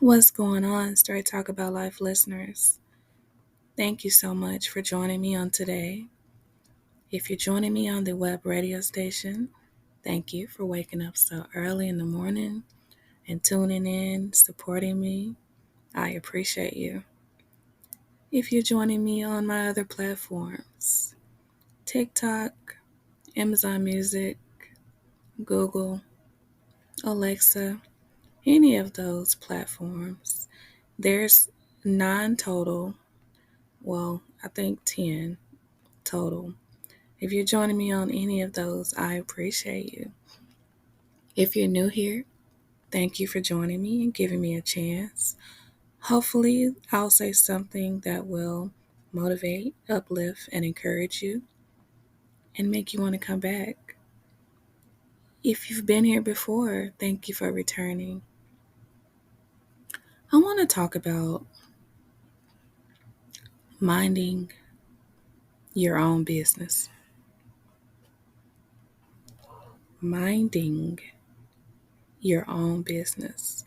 What's going on, Straight Talk About Life listeners? Thank you so much for joining me on today. If you're joining me on the web radio station, thank you for waking up so early in the morning and tuning in, supporting me. I appreciate you. If you're joining me on my other platforms, TikTok, Amazon Music, Google, Alexa, any of those platforms, there's 9 total. Well, I think 10 total. If you're joining me on any of those, I appreciate you. If you're new here, thank you for joining me and giving me a chance. Hopefully, I'll say something that will motivate, uplift, and encourage you and make you want to come back. If you've been here before, thank you for returning. I want to talk about minding your own business. Minding your own business.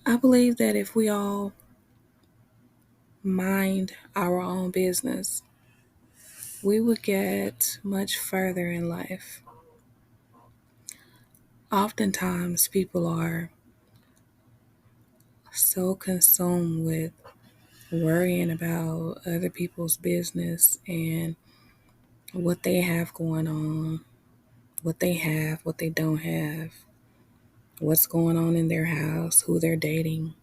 I believe that if we all mind our own business, we would get much further in life. Oftentimes, people are so consumed with worrying about other people's business and what they have going on, what they don't have, what's going on in their house, who they're dating,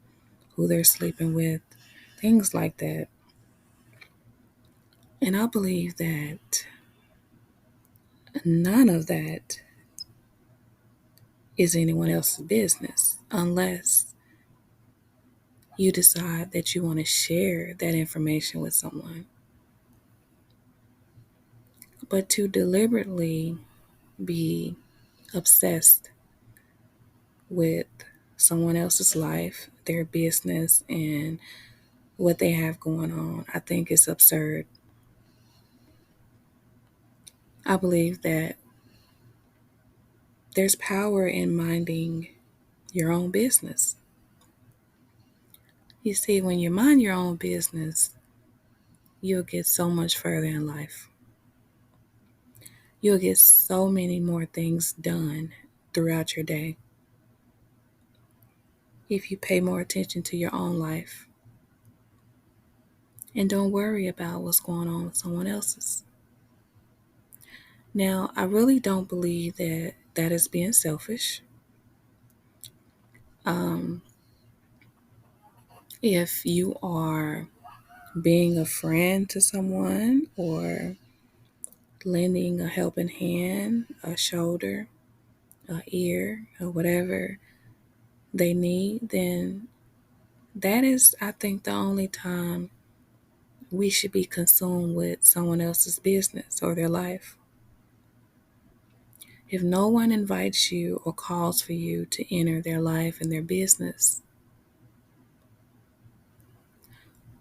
who they're sleeping with, things like that. And I believe that none of that is anyone else's business unless you decide that you want to share that information with someone. But to deliberately be obsessed with someone else's life, their business, and what they have going on, I think is absurd. I believe that there's power in minding your own business. You see, when you mind your own business, you'll get so much further in life. You'll get so many more things done throughout your day if you pay more attention to your own life and don't worry about what's going on with someone else's. Now, I really don't believe that that is being selfish. Um, if you are being a friend to someone or lending a helping hand, a shoulder, a ear, or whatever they need, then that is, I think, the only time we should be consumed with someone else's business or their life. If no one invites you or calls for you to enter their life and their business,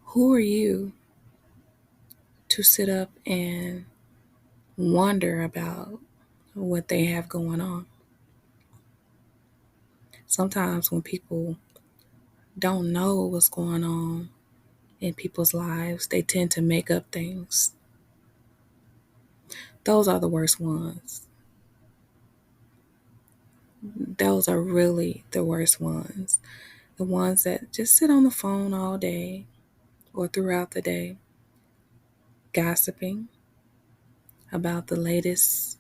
who are you to sit up and wonder about what they have going on? Sometimes when people don't know what's going on in people's lives, they tend to make up things. Those are the worst ones. Those are really the worst ones. The ones that just sit on the phone all day or throughout the day, gossiping about the latest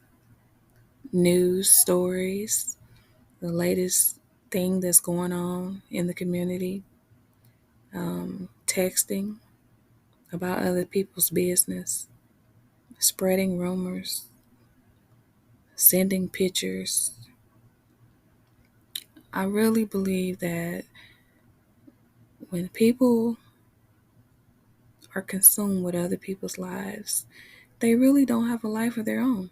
news stories, the latest thing that's going on in the community, texting about other people's business, spreading rumors, sending pictures. I really believe that when people are consumed with other people's lives, they really don't have a life of their own.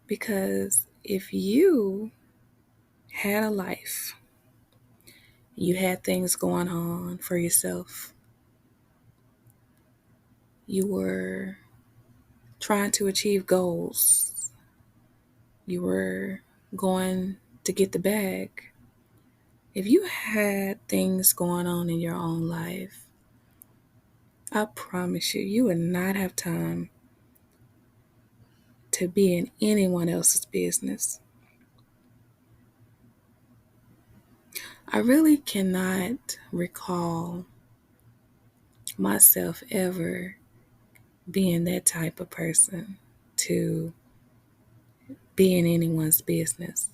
Because if you had a life, you had things going on for yourself, you were trying to achieve goals, you were going to get the bag. If you had things going on in your own life, I promise you, you would not have time to be in anyone else's business. I really cannot recall myself ever being that type of person to be in anyone's business.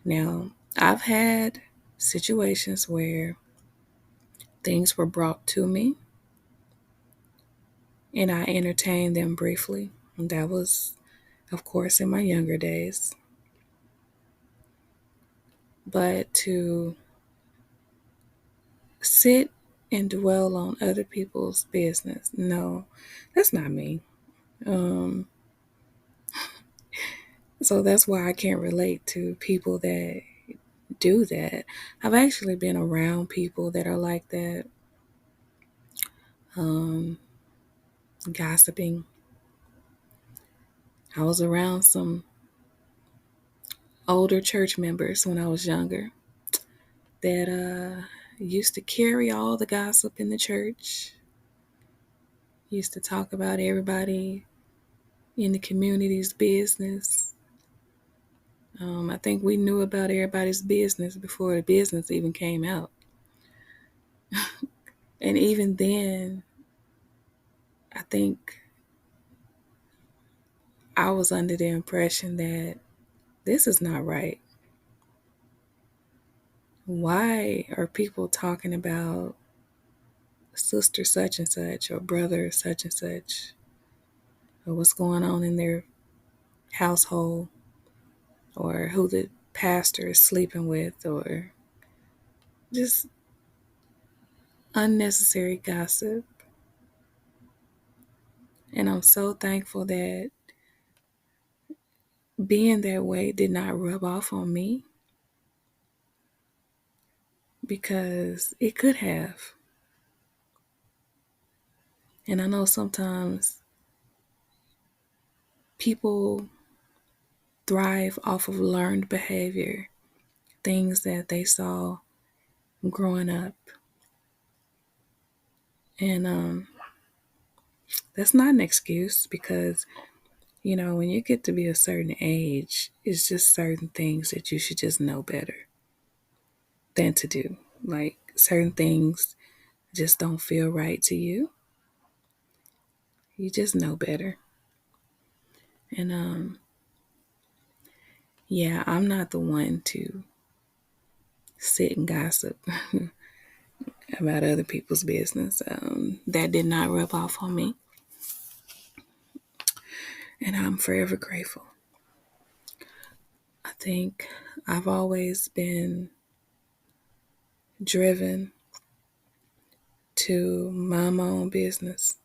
Now, I've had situations where things were brought to me and I entertained them briefly. And that was, of course, in my younger days. But to sit and dwell on other people's business, no, that's not me. So that's why I can't relate to people that do that. I've actually been around people that are like that, gossiping. I was around some older church members when I was younger that used to carry all the gossip in the church, used to talk about everybody in the community's business. I think we knew about everybody's business before the business even came out. And even then, I think I was under the impression that this is not right. Why are people talking about sister such and such or brother such and such or what's going on in their household or who the pastor is sleeping with or just unnecessary gossip? And I'm so thankful that being that way did not rub off on me because it could have. And I know sometimes people thrive off of learned behavior, things that they saw growing up. And that's not an excuse because, when you get to be a certain age, it's just certain things that you should just know better than to do. Like certain things just don't feel right to you. You just know better. And yeah, I'm not the one to sit and gossip about other people's business. That did not rub off on me. And I'm forever grateful. I think I've always been driven to mind my own business.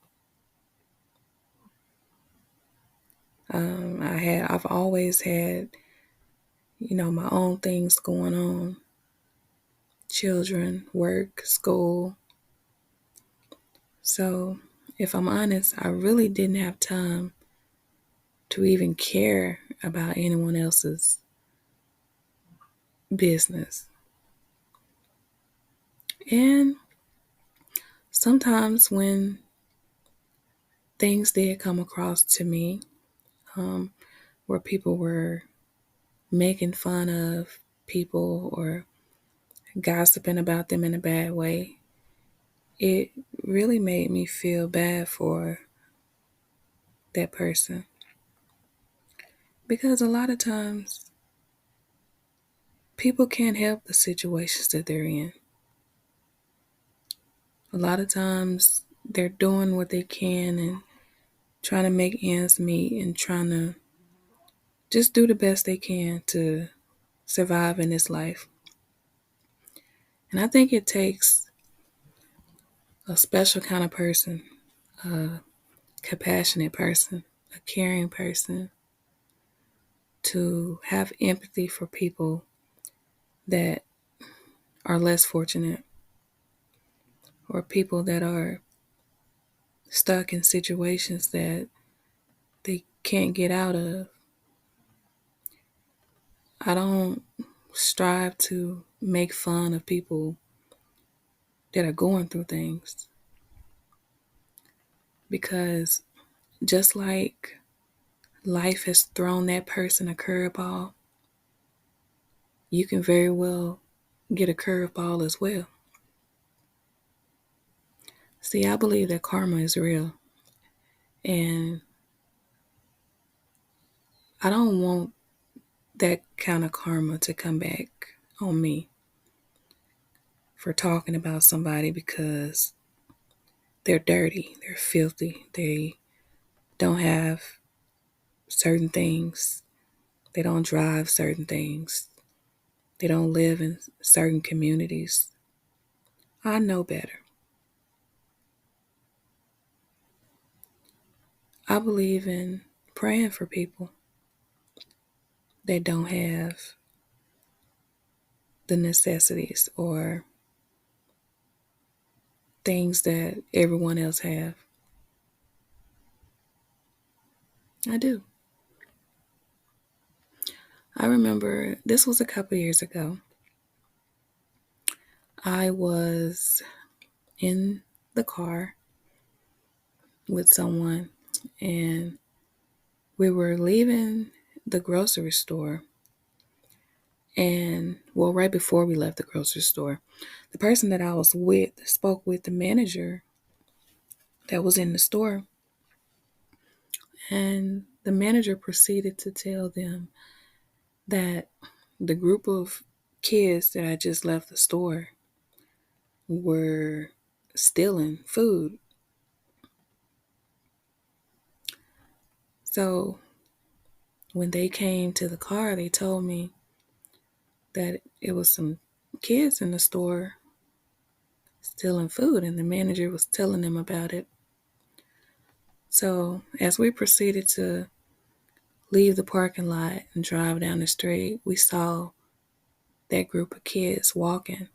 I've always had, my own things going on. Children, work, school. So if I'm honest, I really didn't have time to even care about anyone else's business. And sometimes when things did come across to me, where people were making fun of people or gossiping about them in a bad way, it really made me feel bad for that person. Because a lot of times, people can't help the situations that they're in. A lot of times, they're doing what they can and trying to make ends meet and trying to just do the best they can to survive in this life. And I think it takes a special kind of person, a compassionate person, a caring person to have empathy for people that are less fortunate or people that are stuck in situations that they can't get out of. I don't strive to make fun of people that are going through things. Because just like life has thrown that person a curveball, you can very well get a curveball as well. See, I believe that karma is real. And I don't want that kind of karma to come back on me for talking about somebody because they're dirty, they're filthy, they don't have certain things, they don't drive certain things, they don't live in certain communities. I know better. I believe in praying for people that don't have the necessities or things that everyone else have. I do. I remember this was a couple years ago. I was in the car with someone and we were leaving the grocery store. And well, right before we left the grocery store, the person that I was with spoke with the manager that was in the store. And the manager proceeded to tell them that the group of kids that I just left the store were stealing food. So when they came to the car, they told me that it was some kids in the store stealing food, and the manager was telling them about it. So as we proceeded to leave the parking lot and drive down the street, we saw that group of kids walking.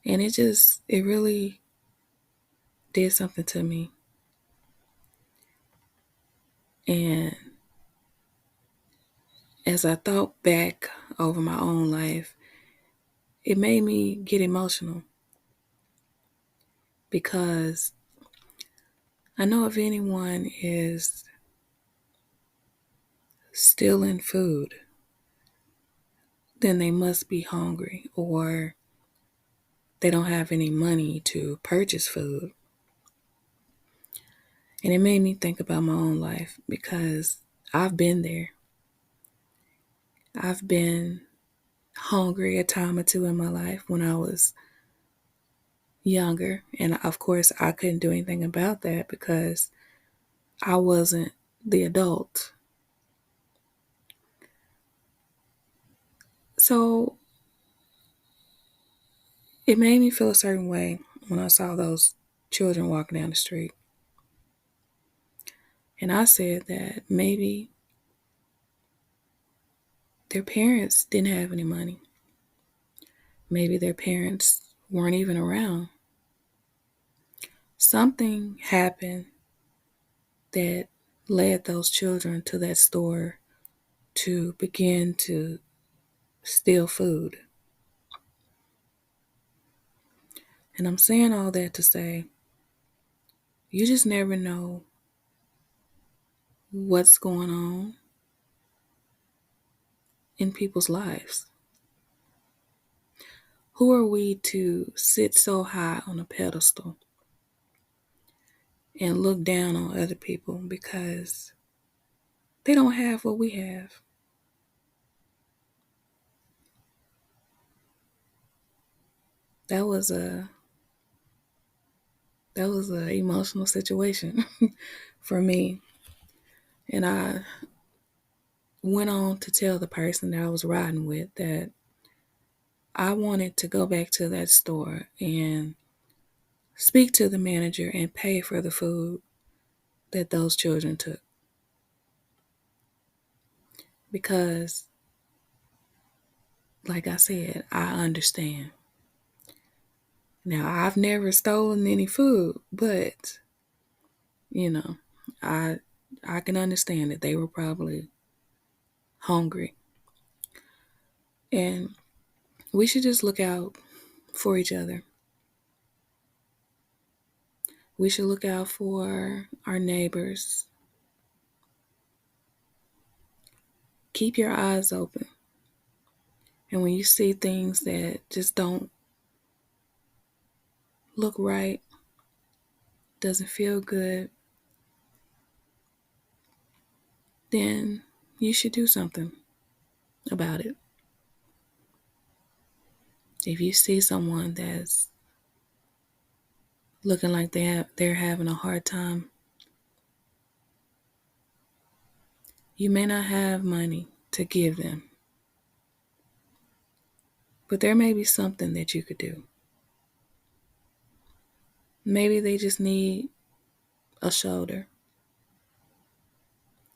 And it really did something to me. And as I thought back over my own life, it made me get emotional because I know if anyone is stealing food, then they must be hungry or they don't have any money to purchase food. And it made me think about my own life because I've been there. I've been hungry a time or two in my life when I was younger. And of course, I couldn't do anything about that because I wasn't the adult. So it made me feel a certain way when I saw those children walking down the street. And I said that maybe their parents didn't have any money. Maybe their parents weren't even around. Something happened that led those children to that store to begin to steal food. And I'm saying all that to say, you just never know what's going on in people's lives. Who are we to sit so high on a pedestal and look down on other people because they don't have what we have? That was a emotional situation for me. And I went on to tell the person that I was riding with that I wanted to go back to that store and speak to the manager and pay for the food that those children took. Because, like I said, I understand. Now, I've never stolen any food, but, you know, I can understand that they were probably hungry. And we should just look out for each other. We should look out for our neighbors. Keep your eyes open. And when you see things that just don't look right, doesn't feel good, then you should do something about it. If you see someone that's looking like they're having a hard time, you may not have money to give them, but there may be something that you could do. Maybe they just need a shoulder.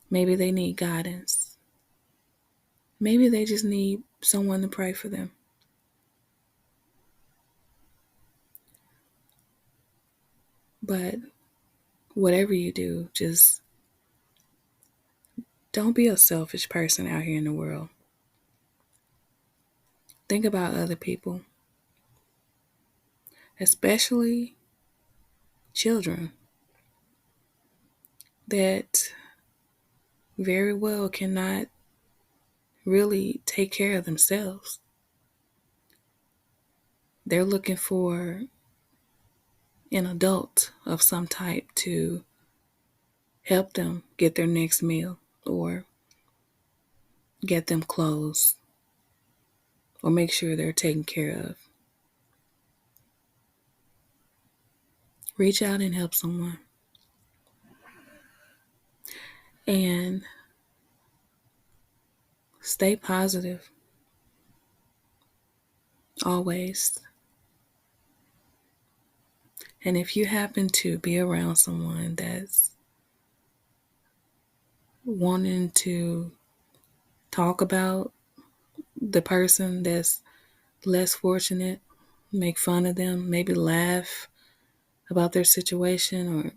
Maybe they need guidance. Maybe they just need someone to pray for them. But whatever you do, just don't be a selfish person out here in the world. Think about other people, especially children that very well cannot really take care of themselves. They're looking for an adult of some type to help them get their next meal or get them clothes or make sure they're taken care of. Reach out and help someone. And stay positive always. And if you happen to be around someone that's wanting to talk about the person that's less fortunate, make fun of them, maybe laugh about their situation or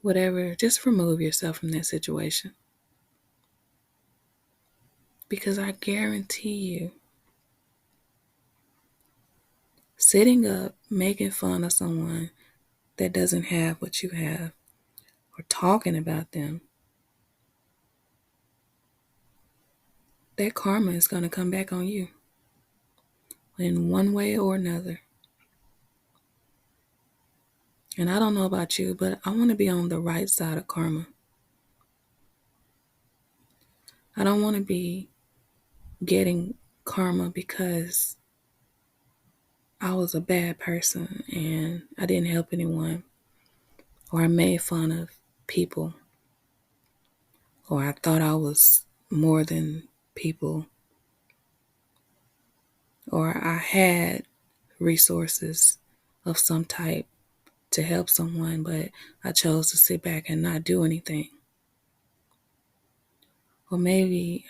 whatever, just remove yourself from that situation. Because I guarantee you, sitting up, making fun of someone that doesn't have what you have, or talking about them, that karma is going to come back on you in one way or another. And I don't know about you, but I want to be on the right side of karma. I don't want to be getting karma because I was a bad person and I didn't help anyone, or I made fun of people, or I thought I was more than people, or I had resources of some type to help someone, but I chose to sit back and not do anything. Or maybe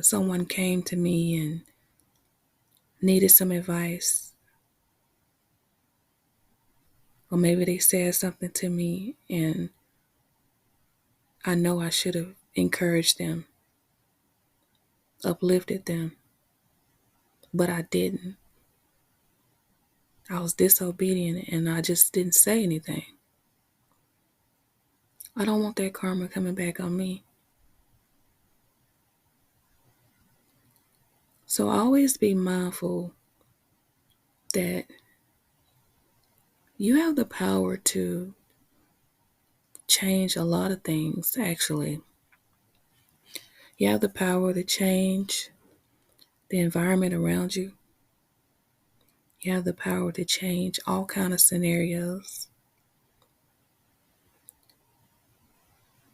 someone came to me and needed some advice. Or maybe they said something to me and I know I should have encouraged them, uplifted them, but I didn't. I was disobedient and I just didn't say anything. I don't want that karma coming back on me. So always be mindful that you have the power to change a lot of things, actually. You have the power to change the environment around you. You have the power to change all kinds of scenarios.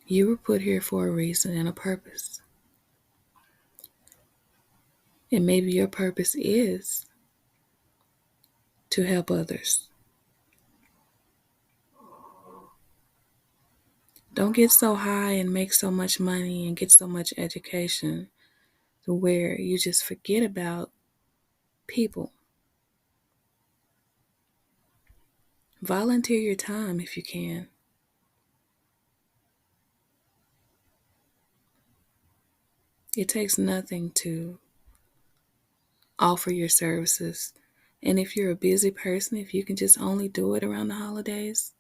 You were put here for a reason and a purpose. And maybe your purpose is to help others. Don't get so high and make so much money and get so much education to where you just forget about people. Volunteer your time if you can. It takes nothing to offer your services. And if you're a busy person, if you can just only do it around the holidays,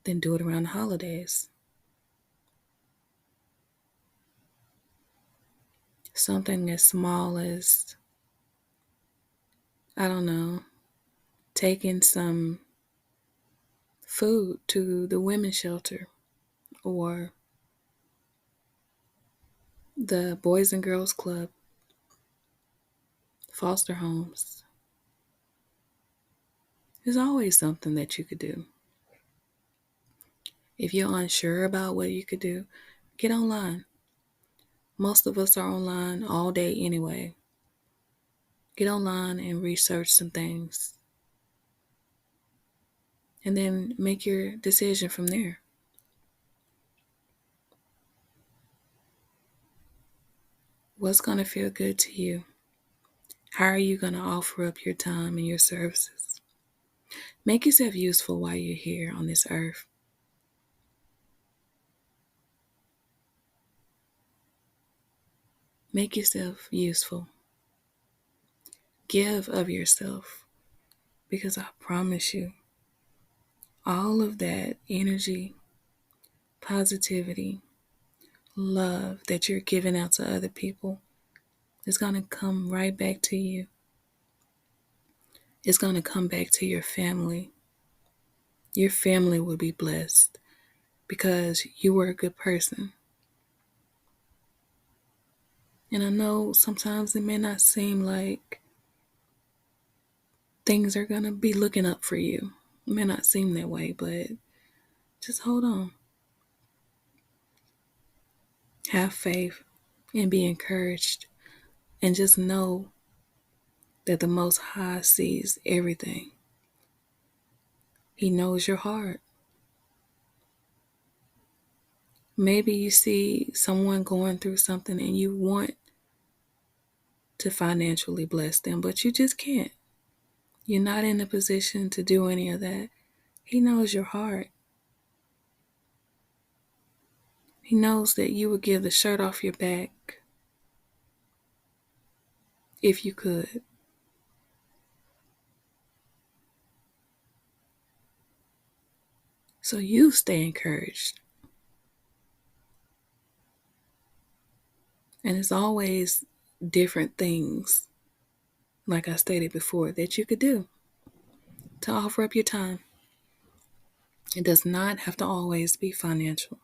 then do it around the holidays. Something as small as, I don't know, taking some food to the women's shelter or the Boys and Girls Club, foster homes. There's always something that you could do. If you're unsure about what you could do, get online. Most of us are online all day anyway. Get online and research some things. And then make your decision from there. What's going to feel good to you? How are you going to offer up your time and your services? Make yourself useful while you're here on this earth. Make yourself useful. Give of yourself, because I promise you, all of that energy, positivity, love that you're giving out to other people is going to come right back to you. It's going to come back to your family. Your family will be blessed because you were a good person. And I know sometimes it may not seem like things are going to be looking up for you. It may not seem that way, but just hold on. Have faith and be encouraged. And just know that the Most High sees everything. He knows your heart. Maybe you see someone going through something and you want to financially bless them, but you just can't. You're not in a position to do any of that. He knows your heart. He knows that you would give the shirt off your back if you could. So you stay encouraged. And it's always different things, like I stated before, that you could do to offer up your time. It does not have to always be financial.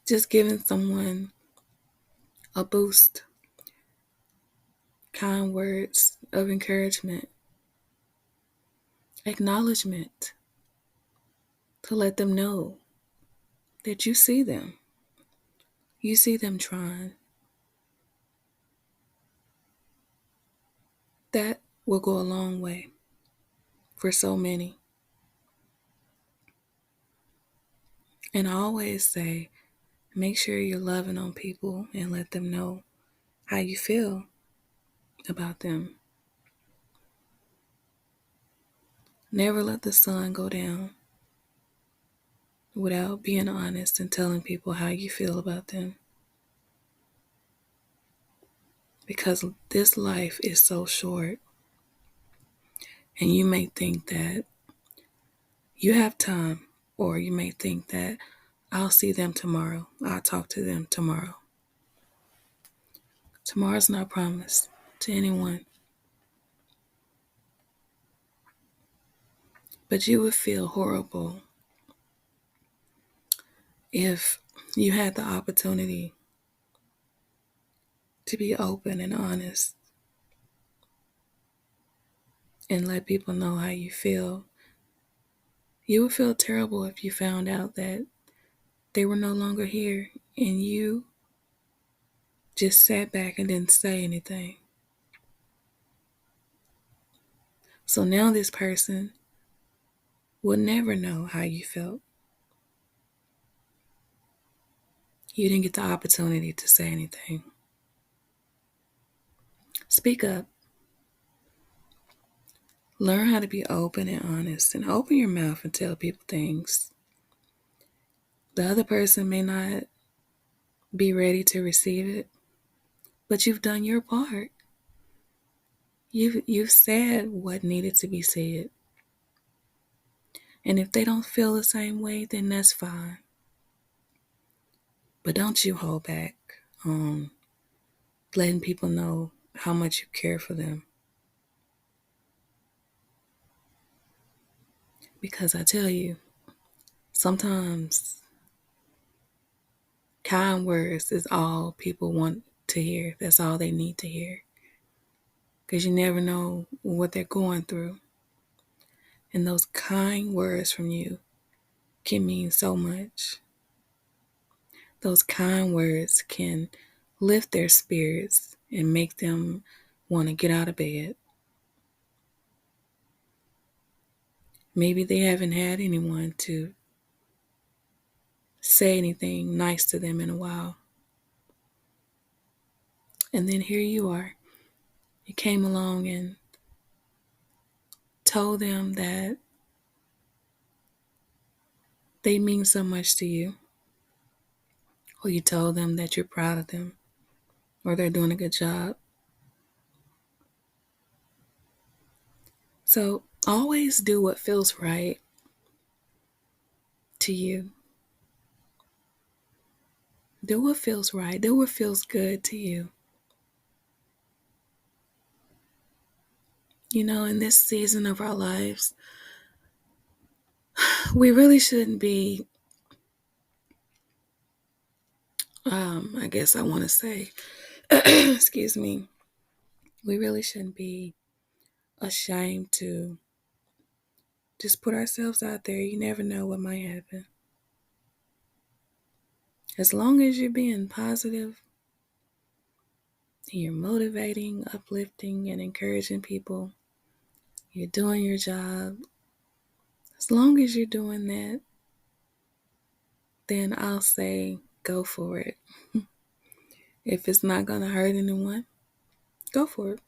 Just giving someone a boost, kind words of encouragement, acknowledgement, to let them know that you see them. You see them trying. That will go a long way for so many. And I always say, make sure you're loving on people and let them know how you feel about them. Never let the sun go down without being honest and telling people how you feel about them. Because this life is so short, and you may think that you have time, or you may think that I'll see them tomorrow, I'll talk to them tomorrow. Tomorrow's not promised to anyone. But you would feel horrible if you had the opportunity to be open and honest and let people know how you feel. You would feel terrible if you found out that they were no longer here and you just sat back and didn't say anything. So now this person will never know how you felt. You didn't get the opportunity to say anything. Speak up. Learn how to be open and honest, and open your mouth and tell people things. The other person may not be ready to receive it, But you've done your part. You've said what needed to be said. And if they don't feel the same way, then that's fine. But don't you hold back on letting people know how much you care for them. Because I tell you, sometimes kind words is all people want to hear. That's all they need to hear. Because you never know what they're going through. And those kind words from you can mean so much. Those kind words can lift their spirits and make them want to get out of bed. Maybe they haven't had anyone to say anything nice to them in a while. And then here you are. You came along and told them that they mean so much to you. Or you told them that you're proud of them. Or they're doing a good job. So always do what feels right to you. Do what feels right. Do what feels good to you. You know, in this season of our lives, we really shouldn't be, I guess I want to say, excuse me, we really shouldn't be ashamed to just put ourselves out there. You never know what might happen. As long as you're being positive and you're motivating, uplifting, and encouraging people, you're doing your job. As long as you're doing that, then I'll say go for it. If it's not going to hurt anyone, go for it.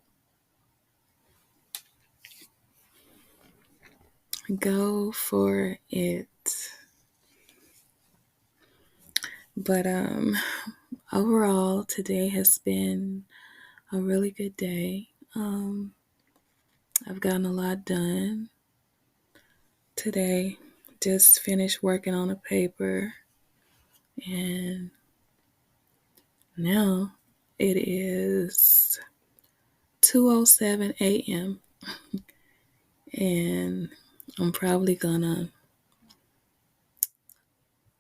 Go for it. But overall, today has been a really good day. I've gotten a lot done today. Just finished working on a paper, and now it is 2:07 a.m. and I'm probably gonna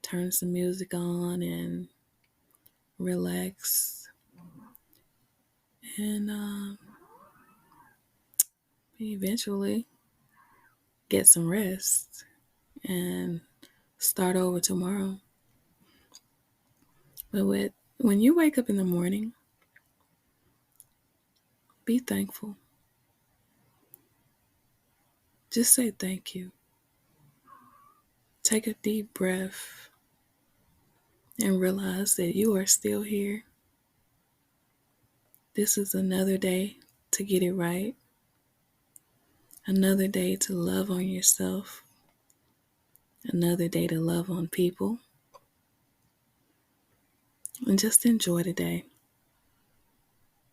turn some music on and relax and eventually get some rest and start over tomorrow. But when you wake up in the morning, be thankful. Just say thank you. Take a deep breath and realize that you are still here. This is another day to get it right. Another day to love on yourself. Another day to love on people. And just enjoy the day.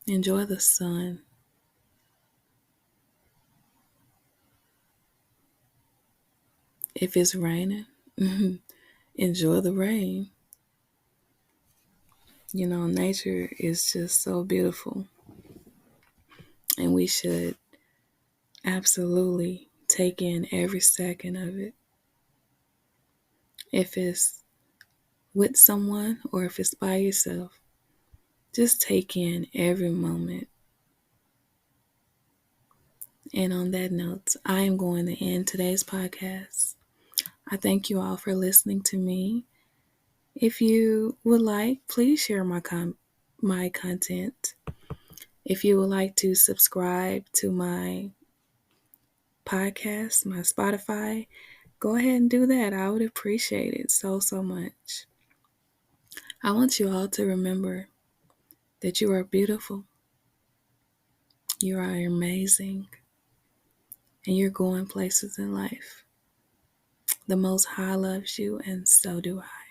Enjoy the sun. If it's raining, enjoy the rain. You know, nature is just so beautiful. And we should absolutely take in every second of it. If it's with someone or if it's by yourself, just take in every moment. And on that note, I am going to end today's podcast. I thank you all for listening to me. If you would like, please share my content. If you would like to subscribe to my podcast, my Spotify, go ahead and do that. I would appreciate it so, so much. I want you all to remember that you are beautiful, you are amazing, and you're going places in life. The Most High loves you, and so do I.